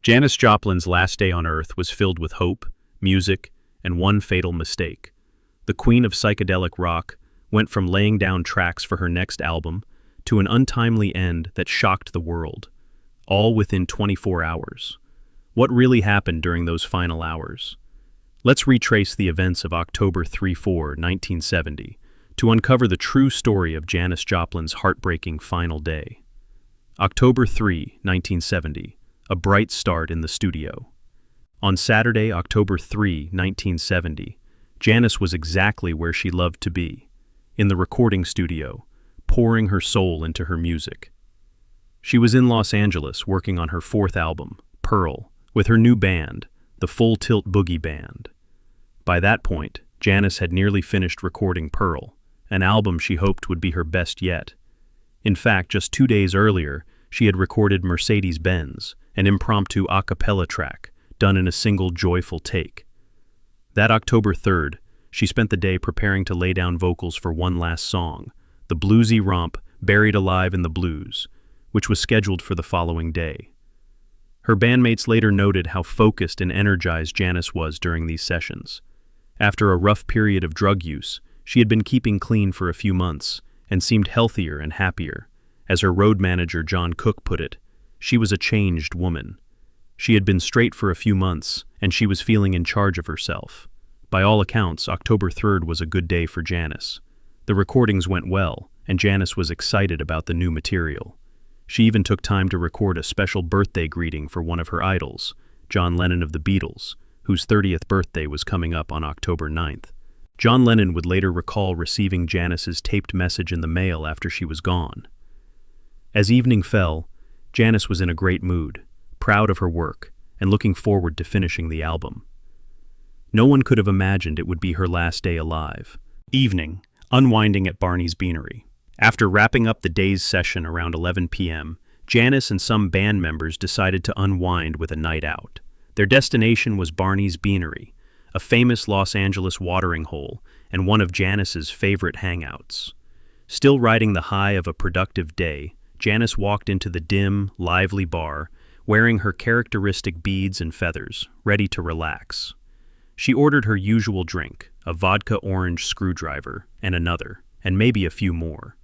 Janis Joplin's last day on Earth was filled with hope, music, and one fatal mistake. The queen of psychedelic rock went from laying down tracks for her next album to an untimely end that shocked the world, all within 24 hours. What really happened during those final hours? Let's retrace the events of October 3-4, 1970, to uncover the true story of Janis Joplin's heartbreaking final day. October 3, 1970, a bright start in the studio. On Saturday, October 3, 1970, Janis was exactly where she loved to be, in the recording studio, pouring her soul into her music. She was in Los Angeles working on her fourth album, Pearl, with her new band, the Full Tilt Boogie Band. By that point, Janis had nearly finished recording Pearl, an album she hoped would be her best yet. In fact, just 2 days earlier, she had recorded Mercedes-Benz, an impromptu a cappella track, done in a single joyful take. That October 3rd, she spent the day preparing to lay down vocals for one last song, the bluesy romp Buried Alive in the Blues, which was scheduled for the following day. Her bandmates later noted how focused and energized Janis was during these sessions. After a rough period of drug use, she had been keeping clean for a few months and seemed healthier and happier. As her road manager Cooke put it, she was a changed woman. She had been straight for a few months, and she was feeling in charge of herself. By all accounts, October 3rd was a good day for Janis. The recordings went well, and Janis was excited about the new material. She even took time to record a special birthday greeting for one of her idols, John Lennon of the Beatles, whose 30th birthday was coming up on October 9th. John Lennon would later recall receiving Janis's taped message in the mail after she was gone. As evening fell, Janis was in a great mood, proud of her work, and looking forward to finishing the album. No one could have imagined it would be her last day alive. Evening, unwinding at Barney's Beanery. After wrapping up the day's session around 11 p.m., Janis and some band members decided to unwind with a night out. Their destination was Barney's Beanery, a famous Los Angeles watering hole and one of Janis's favorite hangouts. Still riding the high of a productive day, Janis walked into the dim, lively bar, wearing her characteristic beads and feathers, ready to relax. She ordered her usual drink, a vodka orange screwdriver, and another, and maybe a few more.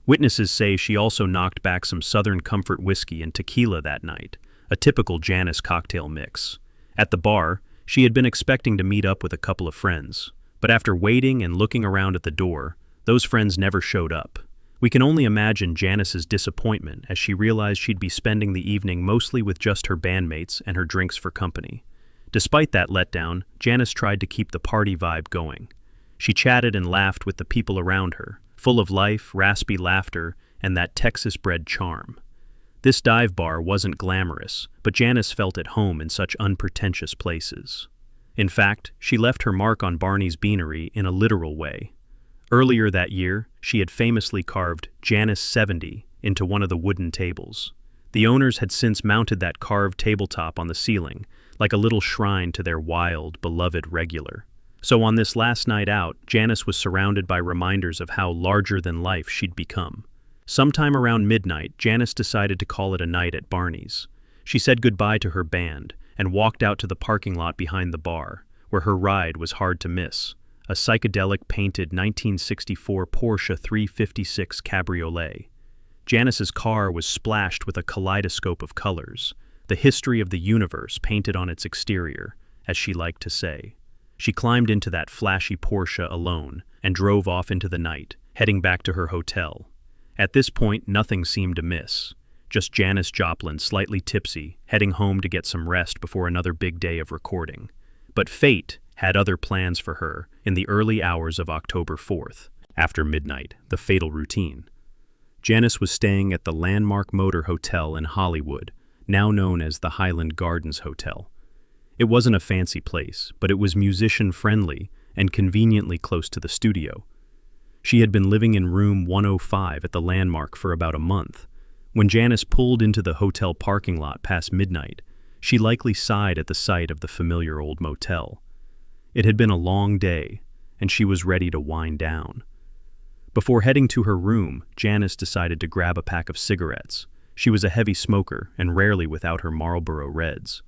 Witnesses say she also knocked back some Southern Comfort whiskey and tequila that night, a typical Janis cocktail mix. At the bar, she had been expecting to meet up with a couple of friends, but after waiting and looking around at the door, those friends never showed up. We can only imagine Janis's disappointment as she realized she'd be spending the evening mostly with just her bandmates and her drinks for company. Despite that letdown, Janis tried to keep the party vibe going. She chatted and laughed with the people around her, full of life, raspy laughter, and that Texas-bred charm. This dive bar wasn't glamorous, but Janis felt at home in such unpretentious places. In fact, she left her mark on Barney's Beanery in a literal way. Earlier that year, she had famously carved Janis 70 into one of the wooden tables. The owners had since mounted that carved tabletop on the ceiling, like a little shrine to their wild, beloved regular. So on this last night out, Janis was surrounded by reminders of how larger-than-life she'd become. Sometime around midnight, Janis decided to call it a night at Barney's. She said goodbye to her band and walked out to the parking lot behind the bar, where her ride was hard to miss. A psychedelic painted 1964 Porsche 356 Cabriolet. Janis's car was splashed with a kaleidoscope of colors, the history of the universe painted on its exterior, as she liked to say. She climbed into that flashy Porsche alone and drove off into the night, heading back to her hotel. At this point, nothing seemed amiss. Just Janis Joplin, slightly tipsy, heading home to get some rest before another big day of recording. But fate had other plans for her in the early hours of October 4th. After midnight, the fatal routine. Janis was staying at the Landmark Motor Hotel in Hollywood, now known as the Highland Gardens Hotel. It wasn't a fancy place, but it was musician-friendly and conveniently close to the studio. She had been living in room 105 at the Landmark for about a month. When Janis pulled into the hotel parking lot past midnight, she likely sighed at the sight of the familiar old motel. It had been a long day, and she was ready to wind down. Before heading to her room, Janis decided to grab a pack of cigarettes. She was a heavy smoker and rarely without her Marlboro Reds.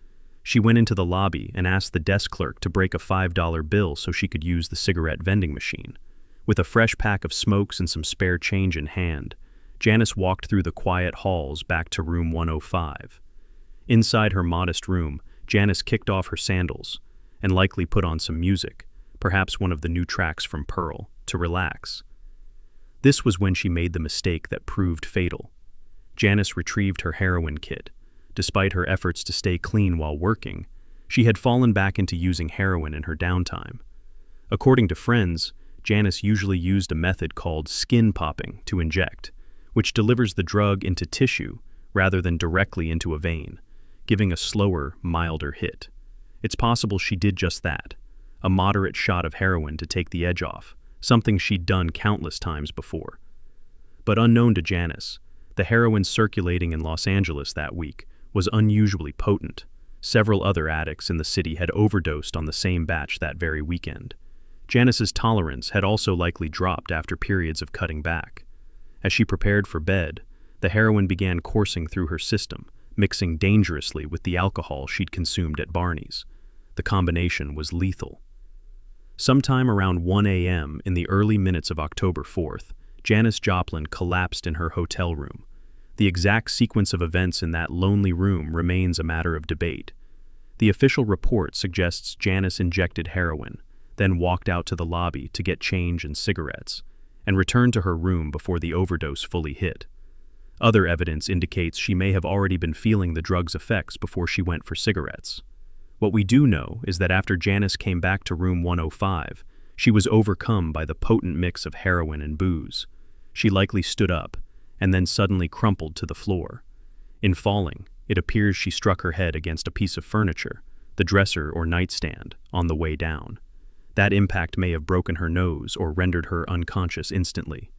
She went into the lobby and asked the desk clerk to break a $5 bill so she could use the cigarette vending machine. With a fresh pack of smokes and some spare change in hand, Janis walked through the quiet halls back to room 105. Inside her modest room, Janis kicked off her sandals and likely put on some music, perhaps one of the new tracks from Pearl, to relax. This was when she made the mistake that proved fatal. Janis retrieved her heroin kit. Despite her efforts to stay clean while working, she had fallen back into using heroin in her downtime. According to friends, Janis usually used a method called skin popping to inject, which delivers the drug into tissue rather than directly into a vein, giving a slower, milder hit. It's possible she did just that, a moderate shot of heroin to take the edge off, something she'd done countless times before. But unknown to Janis, the heroin circulating in Los Angeles that week was unusually potent. Several other addicts in the city had overdosed on the same batch that very weekend. Janis's tolerance had also likely dropped after periods of cutting back. As she prepared for bed, the heroin began coursing through her system, mixing dangerously with the alcohol she'd consumed at Barney's. The combination was lethal. Sometime around 1 a.m. in the early minutes of October 4th, Janis Joplin collapsed in her hotel room. The exact sequence of events in that lonely room remains a matter of debate. The official report suggests Janis injected heroin, then walked out to the lobby to get change and cigarettes, and returned to her room before the overdose fully hit. Other evidence indicates she may have already been feeling the drug's effects before she went for cigarettes. What we do know is that after Janis came back to room 105, she was overcome by the potent mix of heroin and booze. She likely stood up, and then suddenly crumpled to the floor. In falling, it appears she struck her head against a piece of furniture, the dresser or nightstand, on the way down. That impact may have broken her nose or rendered her unconscious instantly.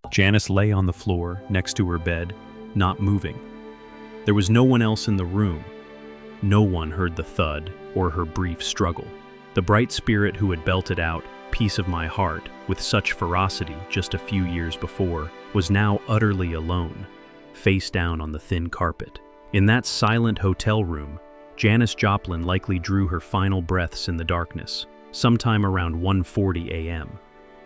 Janis lay on the floor next to her bed, not moving. There was no one else in the room. No one heard the thud or her brief struggle. The bright spirit who had belted out "Piece of My Heart" with such ferocity just a few years before was now utterly alone, face down on the thin carpet. In that silent hotel room, Janis Joplin likely drew her final breaths in the darkness, sometime around 1:40 a.m.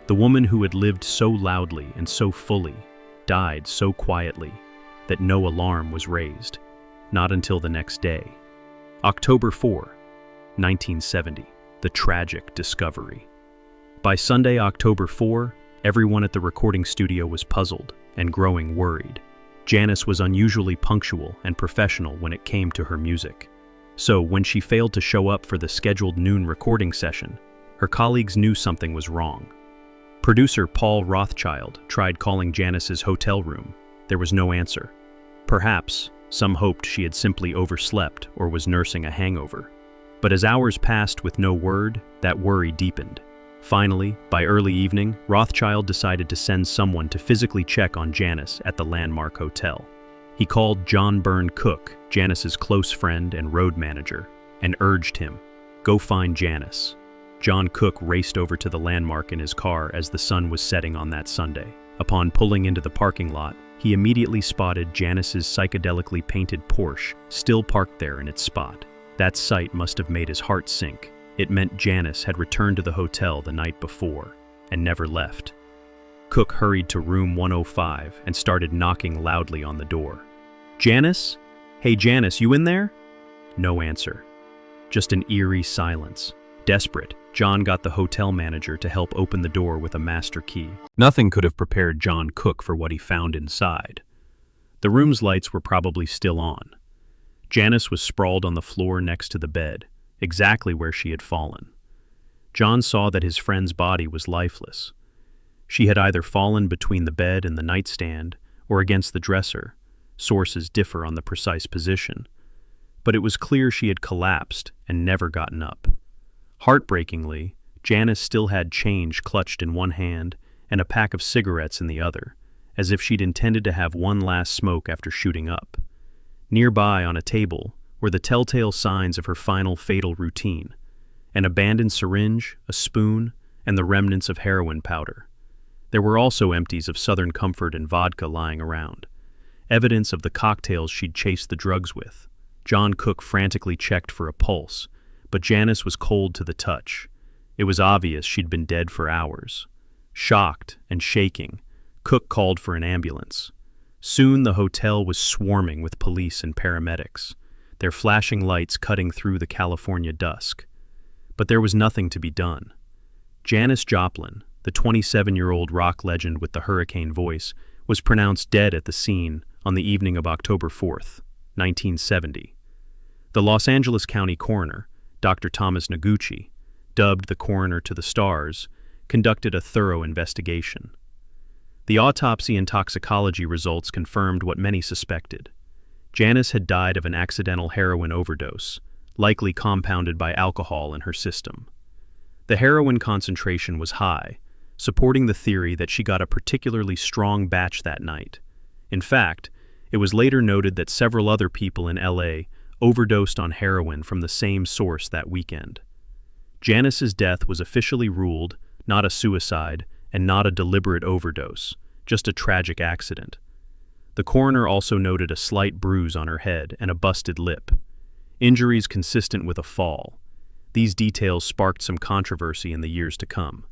The woman who had lived so loudly and so fully died so quietly that no alarm was raised, not until the next day. October 4, 1970, the tragic discovery. By Sunday, October 4, everyone at the recording studio was puzzled and growing worried. Janis was unusually punctual and professional when it came to her music. So when she failed to show up for the scheduled noon recording session, her colleagues knew something was wrong. Producer Paul Rothschild tried calling Janis's hotel room. There was no answer. Perhaps some hoped she had simply overslept or was nursing a hangover. But as hours passed with no word, that worry deepened. Finally, by early evening, Rothschild decided to send someone to physically check on Janis at the Landmark Hotel. He called John Cooke, Janis's close friend and road manager, and urged him, "Go find Janis." John Cooke raced over to the Landmark in his car as the sun was setting on that Sunday. Upon pulling into the parking lot, he immediately spotted Janis's psychedelically painted Porsche still parked there in its spot. That sight must have made his heart sink. It meant Janis had returned to the hotel the night before and never left. Cooke hurried to room 105 and started knocking loudly on the door. "Janis? Hey Janis, you in there?" No answer. Just an eerie silence. Desperate, John got the hotel manager to help open the door with a master key. Nothing could have prepared John Cooke for what he found inside. The room's lights were probably still on. Janis was sprawled on the floor next to the bed, exactly where she had fallen. John saw that his friend's body was lifeless. She had either fallen between the bed and the nightstand or against the dresser. Sources differ on the precise position. But it was clear she had collapsed and never gotten up. Heartbreakingly, Janis still had change clutched in one hand and a pack of cigarettes in the other, as if she'd intended to have one last smoke after shooting up. Nearby on a table were the telltale signs of her final fatal routine: an abandoned syringe, a spoon, and the remnants of heroin powder. There were also empties of Southern Comfort and vodka lying around. evidence of the cocktails she'd chased the drugs with. John Cooke frantically checked for a pulse, but Janis was cold to the touch. It was obvious she'd been dead for hours. Shocked and shaking, Cooke called for an ambulance. Soon the hotel was swarming with police and paramedics, their flashing lights cutting through the California dusk. But there was nothing to be done. Janis Joplin, the 27-year-old rock legend with the hurricane voice, was pronounced dead at the scene on the evening of October 4th, 1970. The Los Angeles County coroner, Dr. Thomas Noguchi, dubbed the coroner to the stars, conducted a thorough investigation. The autopsy and toxicology results confirmed what many suspected. Janis had died of an accidental heroin overdose, likely compounded by alcohol in her system. The heroin concentration was high, supporting the theory that she got a particularly strong batch that night. In fact, it was later noted that several other people in LA overdosed on heroin from the same source that weekend. Janis's death was officially ruled not a suicide and not a deliberate overdose, just a tragic accident. The coroner also noted a slight bruise on her head and a busted lip, injuries consistent with a fall. These details sparked some controversy in the years to come.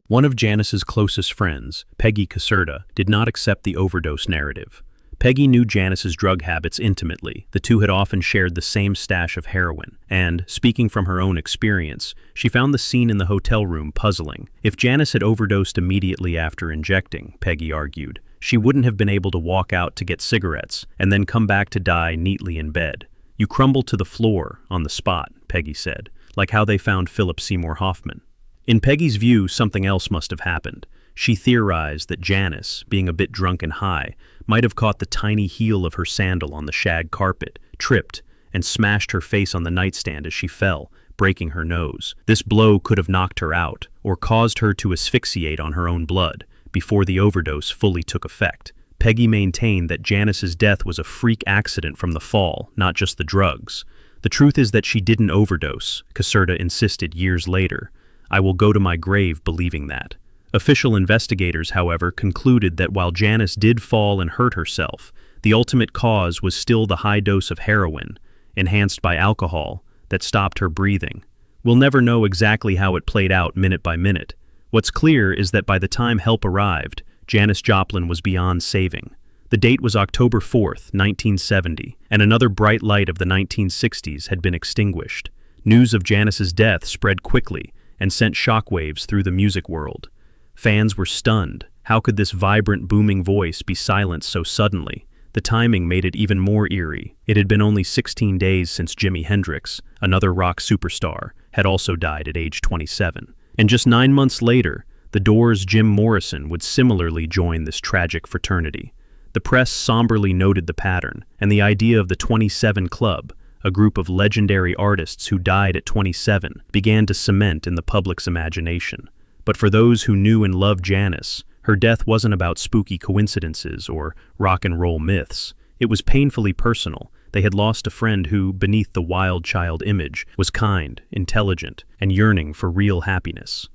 One of Janis's closest friends, Peggy Caserta, did not accept the overdose narrative. Peggy knew Janis's drug habits intimately. The two had often shared the same stash of heroin, and, speaking from her own experience, she found the scene in the hotel room puzzling. If Janis had overdosed immediately after injecting, Peggy argued, she wouldn't have been able to walk out to get cigarettes and then come back to die neatly in bed. You crumble to the floor on the spot, Peggy said, like how they found Philip Seymour Hoffman. In Peggy's view, something else must have happened. She theorized that Janis, being a bit drunk and high, might have caught the tiny heel of her sandal on the shag carpet, tripped, and smashed her face on the nightstand as she fell, breaking her nose. This blow could have knocked her out, or caused her to asphyxiate on her own blood, before the overdose fully took effect. Peggy maintained that Janis's death was a freak accident from the fall, not just the drugs. The truth is that she didn't overdose, Caserta insisted years later. I will go to my grave believing that. Official investigators, however, concluded that while Janis did fall and hurt herself, the ultimate cause was still the high dose of heroin, enhanced by alcohol, that stopped her breathing. We'll never know exactly how it played out minute by minute. What's clear is that by the time help arrived, Janis Joplin was beyond saving. The date was October 4th, 1970, and another bright light of the 1960s had been extinguished. News of Janis's death spread quickly and sent shockwaves through the music world. Fans were stunned. How could this vibrant, booming voice be silenced so suddenly? The timing made it even more eerie. It had been only 16 days since Jimi Hendrix, another rock superstar, had also died at age 27. And just 9 months later, The Doors' Jim Morrison would similarly join this tragic fraternity. The press somberly noted the pattern, and the idea of the 27 Club, a group of legendary artists who died at 27, began to cement in the public's imagination. But for those who knew and loved Janis, her death wasn't about spooky coincidences or rock and roll myths. It was painfully personal. They had lost a friend who, beneath the wild child image, was kind, intelligent, and yearning for real happiness.